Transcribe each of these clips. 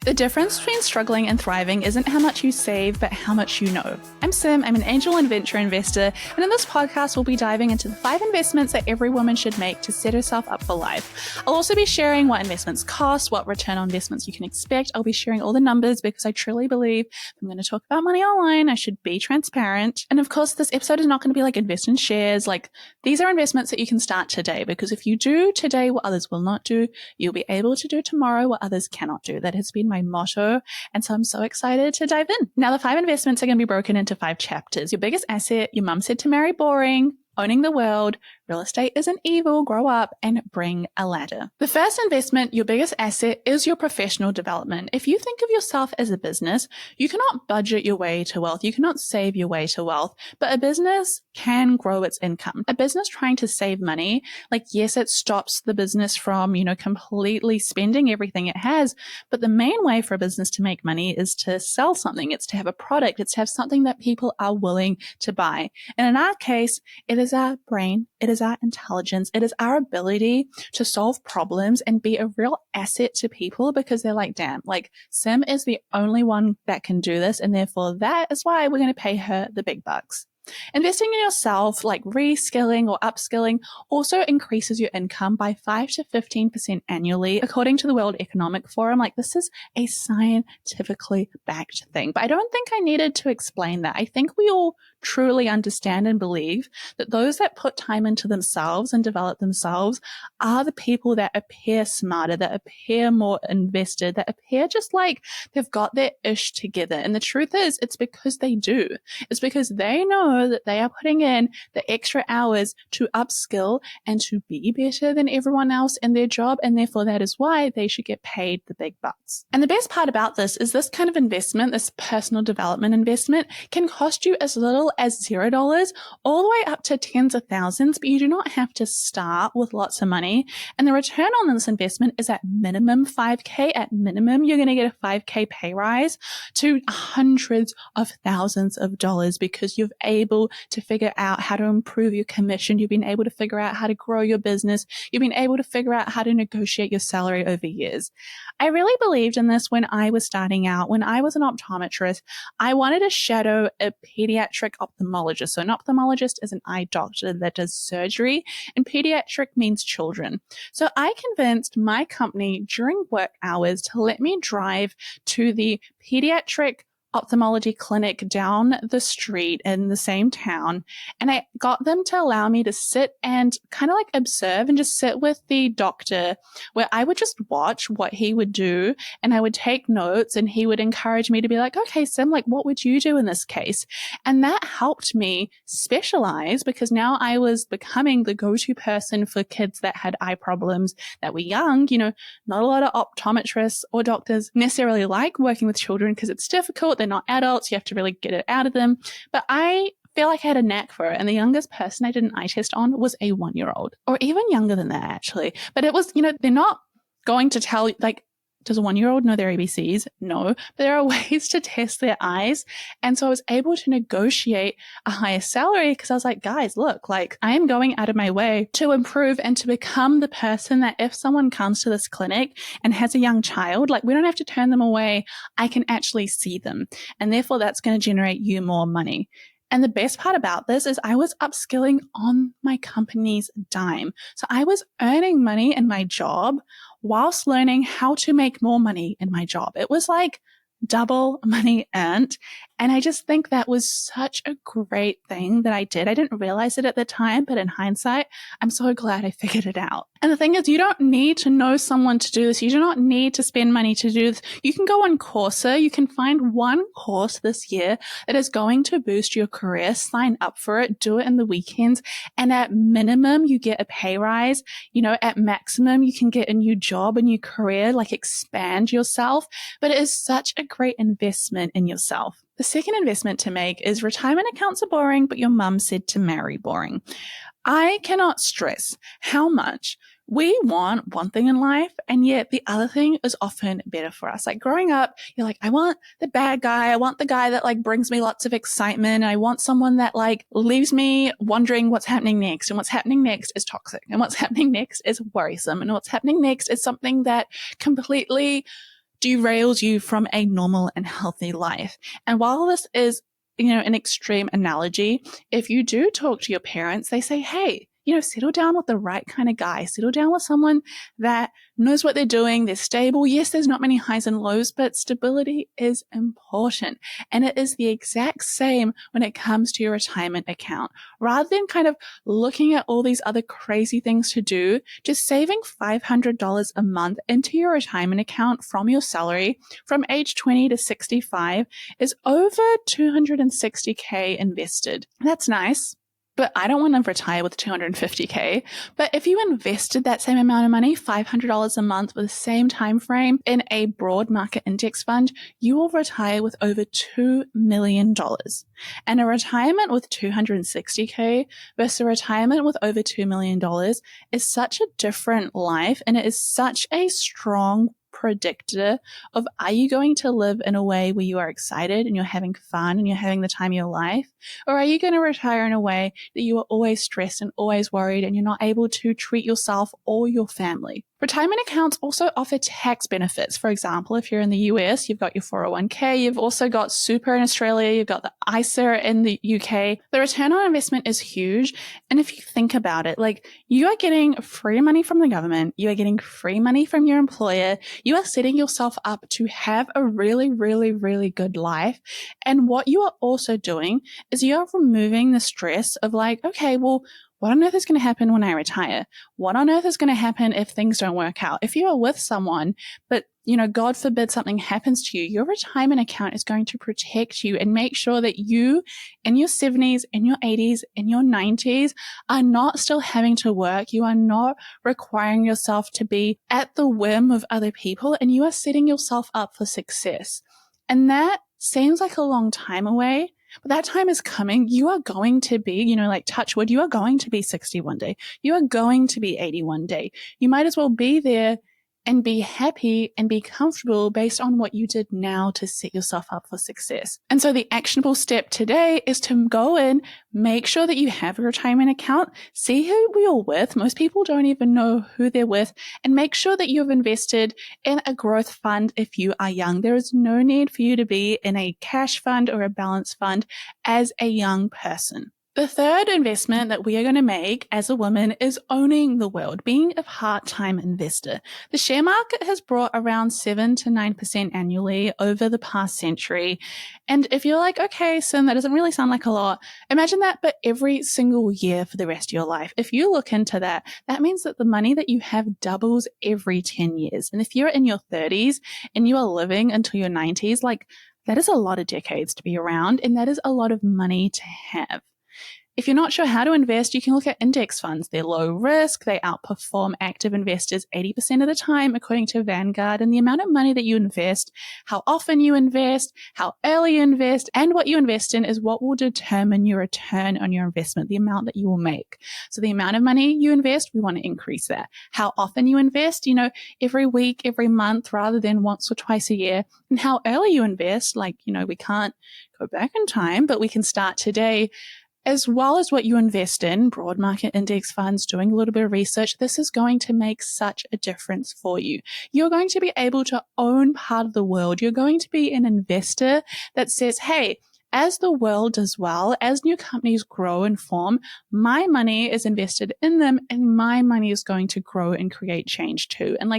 The difference between struggling and thriving isn't how much you save, but how much you know. I'm Sim, I'm an angel and venture investor, and in this podcast we'll be diving into the 5 investments that every woman should make to set herself up for life. I'll also be sharing what investments cost, what return on investments you can expect. I'll be sharing all the numbers because I truly believe if I'm going to talk about money online, I should be transparent. And of course, this episode is not going to be like invest in shares. Like, these are investments that you can start today, because if you do today what others will not do, you'll be able to do tomorrow what others cannot do. That has been my motto. And so I'm so excited to dive in. Now, the 5 investments are going to be broken into 5 chapters. Your biggest asset, your mum said to marry boring, owning the world, real estate isn't evil, grow up, and bring a ladder. The first investment, your biggest asset, is your professional development. If you think of yourself as a business, you cannot budget your way to wealth. You cannot save your way to wealth, but a business can grow its income. A business trying to save money, like, yes, it stops the business from, completely spending everything it has, but the main way for a business to make money is to sell something. It's to have a product. It's to have something that people are willing to buy. And in our case, it is our brain, it is our intelligence, it is our ability to solve problems and be a real asset to people, because they're like, damn, like, Sim is the only one that can do this, and therefore that is why we're going to pay her the big bucks. Investing in yourself, like reskilling or upskilling, also increases your income by 5 to 15% annually, according to the World Economic Forum. Like, this is a scientifically backed thing, but I don't think I needed to explain that. I think we all truly understand and believe that those that put time into themselves and develop themselves are the people that appear smarter, that appear more invested, that appear just like they've got their ish together. And the truth is, it's because they do. It's because they know that they are putting in the extra hours to upskill and to be better than everyone else in their job, and therefore that is why they should get paid the big bucks. And the best part about this is this kind of investment, this personal development investment, can cost you as little as $0 all the way up to tens of thousands, but you do not have to start with lots of money. And the return on this investment is at minimum $5K. At minimum, you're going to get a $5K pay rise to hundreds of thousands of dollars, because you've able to figure out how to improve your commission. You've been able to figure out how to grow your business. You've been able to figure out how to negotiate your salary over years. I really believed in this when I was starting out. When I was an optometrist, I wanted to shadow a pediatric ophthalmologist. So an ophthalmologist is an eye doctor that does surgery, and pediatric means children. So I convinced my company during work hours to let me drive to the pediatric ophthalmology clinic down the street in the same town. And I got them to allow me to sit and kind of like observe and just sit with the doctor, where I would just watch what he would do and I would take notes, and he would encourage me to be like, okay, Sim, like, what would you do in this case? And that helped me specialize, because now I was becoming the go-to person for kids that had eye problems, that were young. Not a lot of optometrists or doctors necessarily like working with children because it's difficult. They're not adults. You have to really get it out of them. But I feel like I had a knack for it. And the youngest person I did an eye test on was a 1-year-old, or even younger than that, actually. But it was, they're not going to tell, like, does a 1-year-old know their ABCs? No, but there are ways to test their eyes. And so I was able to negotiate a higher salary, because I was like, guys, look, like, I am going out of my way to improve and to become the person that if someone comes to this clinic and has a young child, like, we don't have to turn them away. I can actually see them. And therefore that's going to generate you more money. And the best part about this is I was upskilling on my company's dime. So I was earning money in my job whilst learning how to make more money in my job. It was like double money earned. And I just think that was such a great thing that I did. I didn't realize it at the time, but in hindsight, I'm so glad I figured it out. And the thing is, you don't need to know someone to do this. You do not need to spend money to do this. You can go on Coursera. You can find one course this year that is going to boost your career. Sign up for it. Do it in the weekends. And at minimum, you get a pay rise. At maximum, you can get a new job, a new career, like expand yourself. But it is such a great investment in yourself. The second investment to make is retirement accounts are boring, but your mum said to marry boring. I cannot stress how much we want one thing in life, and yet the other thing is often better for us. Like, growing up, you're like, I want the bad guy. I want the guy that like brings me lots of excitement. And I want someone that like leaves me wondering what's happening next. And what's happening next is toxic. And what's happening next is worrisome. And what's happening next is something that completely derails you from a normal and healthy life. And while this is, an extreme analogy, if you do talk to your parents, they say, hey, settle down with the right kind of guy, settle down with someone that knows what they're doing. They're stable. Yes, there's not many highs and lows, but stability is important. And it is the exact same when it comes to your retirement account. Rather than kind of looking at all these other crazy things to do, just saving $500 a month into your retirement account from your salary from age 20 to 65 is over $260K invested. That's nice. But I don't want to retire with $250K. But if you invested that same amount of money, $500 a month with the same time frame in a broad market index fund, you will retire with over $2 million. And a retirement with $260K versus a retirement with over $2 million is such a different life, and it is such a strong predictor of, are you going to live in a way where you are excited and you're having fun and you're having the time of your life? Or are you going to retire in a way that you are always stressed and always worried and you're not able to treat yourself or your family? Retirement accounts also offer tax benefits. For example, if you're in the US, you've got your 401k, you've also got super in Australia, you've got the ISA in the UK. The return on investment is huge. And if you think about it, like, you are getting free money from the government, you are getting free money from your employer, you are setting yourself up to have a really, really, really good life. And what you are also doing is you are removing the stress of like, okay, well, what on earth is going to happen when I retire? What on earth is going to happen if things don't work out? If you are with someone, but God forbid something happens to you, your retirement account is going to protect you and make sure that you in your 70s, in your 80s, in your 90s are not still having to work. You are not requiring yourself to be at the whim of other people, and you are setting yourself up for success. And that seems like a long time away, but that time is coming. You are going to be, like touch wood, you are going to be 60 one day. You are going to be 80 one day. You might as well be there and be happy and be comfortable based on what you did now to set yourself up for success. And so the actionable step today is to go in, make sure that you have a retirement account, see who you're with. Most people don't even know who they're with, and make sure that you've invested in a growth fund if you are young. There is no need for you to be in a cash fund or a balance fund as a young person. The third investment that we are going to make as a woman is owning the world, being a part-time investor. The share market has brought around 7 to 9% annually over the past century. And if you're like, okay, Sim, that doesn't really sound like a lot, imagine that, but every single year for the rest of your life. If you look into that, that means that the money that you have doubles every 10 years. And if you're in your 30s and you are living until your 90s, like, that is a lot of decades to be around, and that is a lot of money to have. If you're not sure how to invest, you can look at index funds. They're low risk. They outperform active investors 80% of the time, according to Vanguard. And the amount of money that you invest, how often you invest, how early you invest, and what you invest in is what will determine your return on your investment, the amount that you will make. So the amount of money you invest, we want to increase that. How often you invest, every week, every month, rather than once or twice a year. And how early you invest, we can't go back in time, but we can start today. As well as what you invest in, broad market index funds, doing a little bit of research, this is going to make such a difference for you. You're going to be able to own part of the world. You're going to be an investor that says, hey, as the world does well, as new companies grow and form, my money is invested in them and my money is going to grow and create change too. And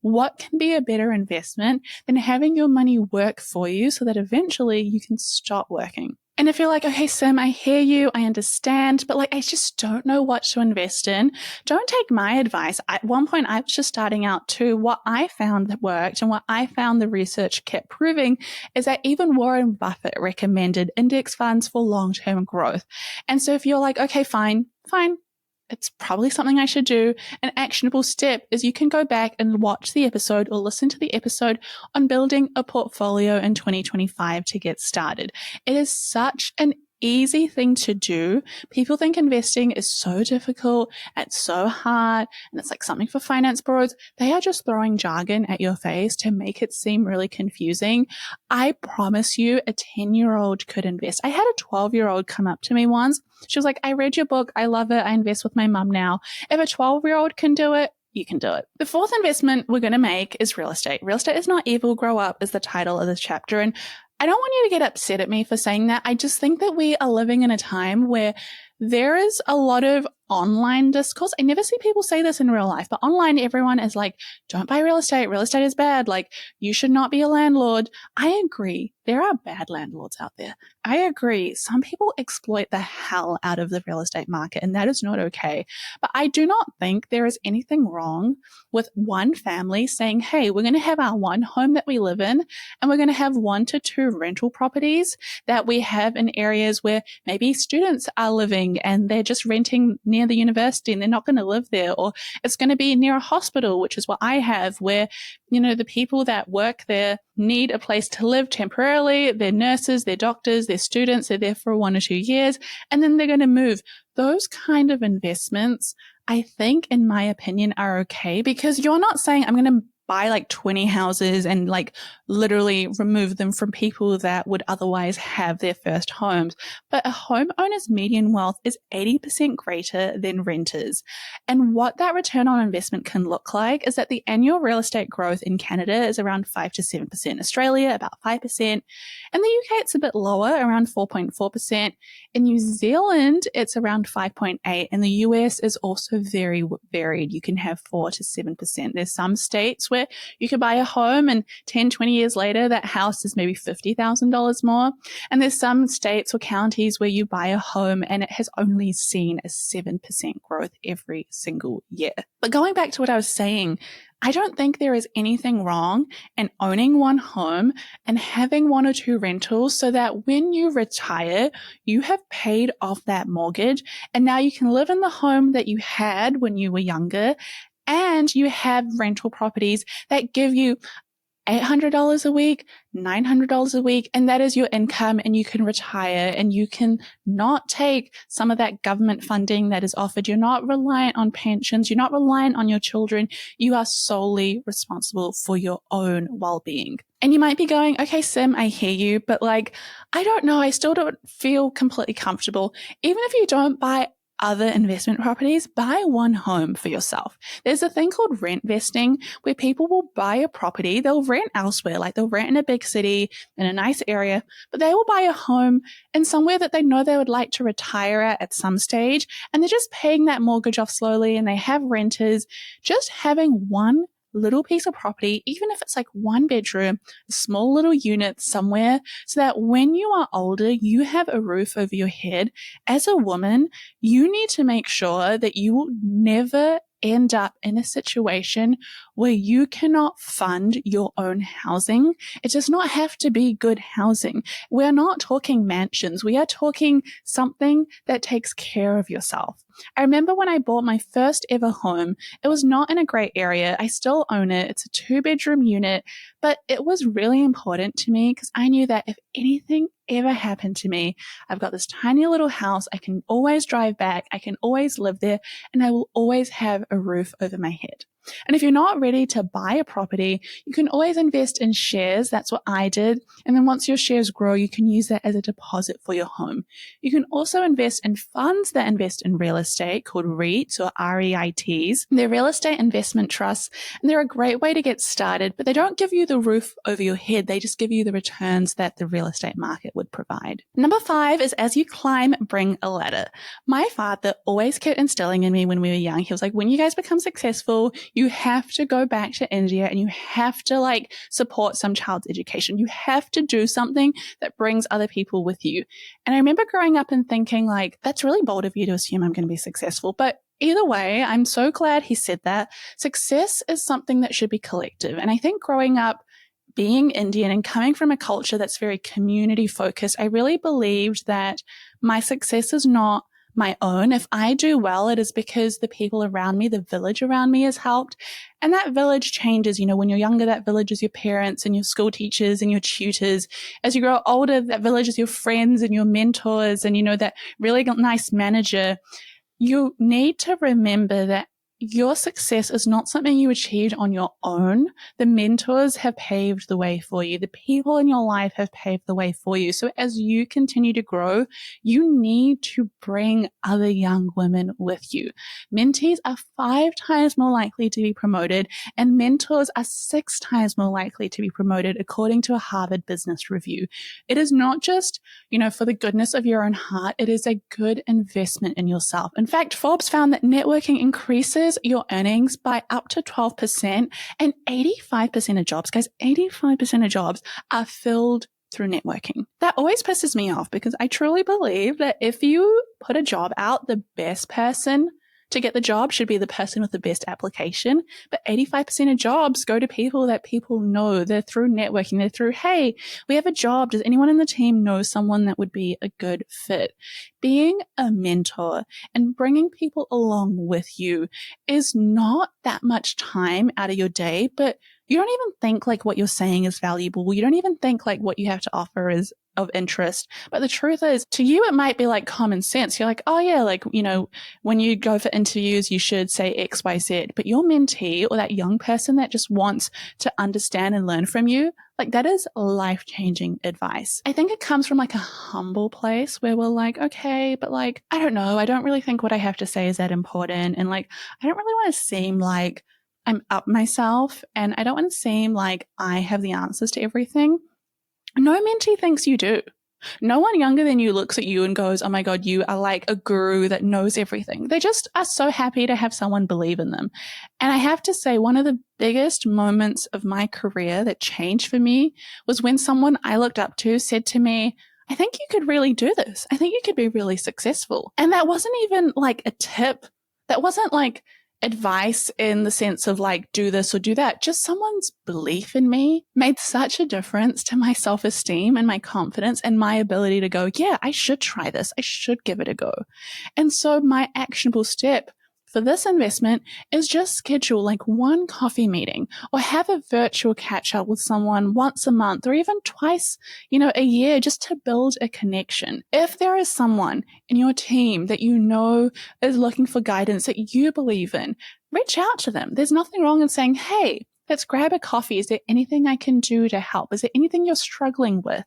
what can be a better investment than having your money work for you so that eventually you can stop working? And if you're like, okay, Sim, I hear you, I understand, but I just don't know what to invest in, don't take my advice. At one point, I was just starting out too. What I found that worked and what I found the research kept proving is that even Warren Buffett recommended index funds for long-term growth. And so if you're like, okay, fine, it's probably something I should do. An actionable step is you can go back and watch the episode or listen to the episode on building a portfolio in 2025 to get started. It is such an easy thing to do. People think investing is so difficult, it's so hard, and it's like something for finance bros. They are just throwing jargon at your face to make it seem really confusing. I promise you, a 10-year-old could invest. I had a 12-year-old come up to me once. She was like, I read your book. I love it. I invest with my mum now. If a 12-year-old can do it, you can do it. The fourth investment we're going to make is real estate. Real estate is not evil, grow up is the title of this chapter. And I don't want you to get upset at me for saying that. I just think that we are living in a time where there is a lot of online discourse. I never see people say this in real life, but online everyone is like, don't buy real estate. Real estate is bad. Like, you should not be a landlord. I agree. There are bad landlords out there. I agree. Some people exploit the hell out of the real estate market, and that is not okay. But I do not think there is anything wrong with one family saying, hey, we're going to have our one home that we live in, and we're going to have 1 to 2 rental properties that we have in areas where maybe students are living and they're just renting near the university and they're not going to live there, or it's going to be near a hospital, which is what I have, where, the people that work there need a place to live temporarily. They're nurses, they're doctors, they're students, they're there for 1 or 2 years, and then they're going to move. Those kind of investments, I think, in my opinion, are okay, because you're not saying I'm going to buy like 20 houses and like literally remove them from people that would otherwise have their first homes. But a homeowner's median wealth is 80% greater than renters. And what that return on investment can look like is that the annual real estate growth in Canada is around 5 to 7%, Australia about 5%. In the UK, it's a bit lower, around 4.4%. In New Zealand, it's around 5.8%. And the US is also very varied. You can have 4 to 7%. There's some states where you could buy a home and 10, 20 years later, that house is maybe $50,000 more. And there's some states or counties where you buy a home and it has only seen a 7% growth every single year. But going back to what I was saying, I don't think there is anything wrong in owning one home and having 1 or 2 rentals so that when you retire, you have paid off that mortgage and now you can live in the home that you had when you were younger, and you have rental properties that give you $800 a week, $900 a week, and that is your income, and you can retire and you can not take some of that government funding that is offered. You're not reliant on pensions. You're not reliant on your children. You are solely responsible for your own well-being. And you might be going, okay, Sim, I hear you, but like, I don't know. I still don't feel completely comfortable. Even if you don't buy other investment properties, buy one home for yourself. There's a thing called rent vesting where people will buy a property, they'll rent elsewhere, like they'll rent in a big city in a nice area, but they will buy a home in somewhere that they know they would like to retire at some stage, and they're just paying that mortgage off slowly, and they have renters. Just having one little piece of property, even if it's like 1 bedroom, a small little unit somewhere, so that when you are older, you have a roof over your head. As a woman, you need to make sure that you will never end up in a situation where you cannot fund your own housing. It does not have to be good housing. We're not talking mansions. We are talking something that takes care of yourself. I remember when I bought my first ever home, it was not in a great area. I still own it. It's a 2-bedroom unit, but it was really important to me because I knew that if anything ever happened to me, I've got this tiny little house. I can always drive back. I can always live there, and I will always have a roof over my head. And if you're not ready to buy a property, you can always invest in shares. That's what I did. And then once your shares grow, you can use that as a deposit for your home. You can also invest in funds that invest in real estate called REITs or REITs. They're real estate investment trusts, and they're a great way to get started, but they don't give you the roof over your head. They just give you the returns that the real estate market would provide. Number 5 is as you climb, bring a ladder. My father always kept instilling in me when we were young. He was like, when you guys become successful, you have to go back to India and you have to like support some child's education. You have to do something that brings other people with you. And I remember growing up and thinking like, that's really bold of you to assume I'm going to be successful. But either way, I'm so glad he said that. Success is something that should be collective. And I think growing up, being Indian and coming from a culture that's very community focused, I really believed that my success is not my own. If I do well, it is because the people around me, the village around me has helped. And that village changes. When you're younger, that village is your parents and your school teachers and your tutors. As you grow older, that village is your friends and your mentors and, that really nice manager. You need to remember that your success is not something you achieved on your own. The mentors have paved the way for you. The people in your life have paved the way for you. So as you continue to grow, you need to bring other young women with you. Mentees are 5 times more likely to be promoted, and mentors are 6 times more likely to be promoted, according to a Harvard Business Review. It is not just, for the goodness of your own heart. It is a good investment in yourself. In fact, Forbes found that networking increases your earnings by up to 12%, and 85% of jobs, guys, 85% of jobs are filled through networking. That always pisses me off because I truly believe that if you put a job out, the best person to get the job should be the person with the best application. But 85% of jobs go to people that people know. They're through networking. They're through, hey, we have a job. Does anyone in the team know someone that would be a good fit? Being a mentor and bringing people along with you is not that much time out of your day, but you don't even think like what you're saying is valuable. You don't even think like what you have to offer is of interest. But the truth is, to you, it might be like common sense. You're like, oh yeah, like, when you go for interviews, you should say X, Y, Z. But your mentee or that young person that just wants to understand and learn from you, like that is life-changing advice. I think it comes from like a humble place where we're like, okay, but like, I don't know. I don't really think what I have to say is that important. And like, I don't really want to seem like I'm up myself, and I don't want to seem like I have the answers to everything. No mentee thinks you do. No one younger than you looks at you and goes, oh my God, you are like a guru that knows everything. They just are so happy to have someone believe in them. And I have to say, one of the biggest moments of my career that changed for me was when someone I looked up to said to me, I think you could really do this. I think you could be really successful. And that wasn't even like a tip. That wasn't like advice in the sense of like, do this or do that. Just someone's belief in me made such a difference to my self-esteem and my confidence and my ability to go, yeah, I should try this. I should give it a go. And so my actionable step for this investment is just schedule like one coffee meeting or have a virtual catch up with someone once a month or even twice, a year, just to build a connection. If there is someone in your team that you know is looking for guidance that you believe in, reach out to them. There's nothing wrong in saying, hey, let's grab a coffee. Is there anything I can do to help? Is there anything you're struggling with?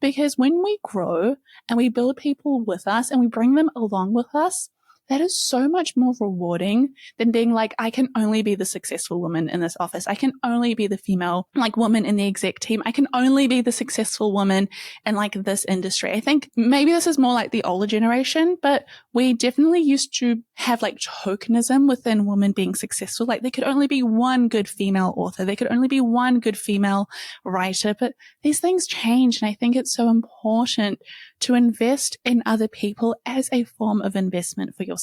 Because when we grow and we build people with us and we bring them along with us, that is so much more rewarding than being like, I can only be the successful woman in this office. I can only be the female woman in the exec team. I can only be the successful woman in like this industry. I think maybe this is more like the older generation, but we definitely used to have like tokenism within women being successful. Like there could only be one good female author. There could only be one good female writer, but these things change. And I think it's so important to invest in other people as a form of investment for yourself.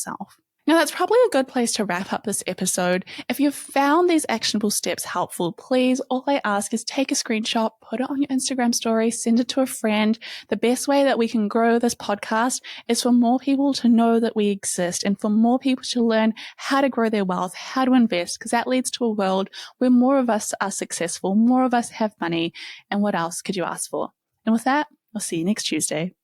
Now, that's probably a good place to wrap up this episode. If you've found these actionable steps helpful, please, all I ask is take a screenshot, put it on your Instagram story, send it to a friend. The best way that we can grow this podcast is for more people to know that we exist and for more people to learn how to grow their wealth, how to invest, because that leads to a world where more of us are successful, more of us have money. And what else could you ask for? And with that, I'll see you next Tuesday.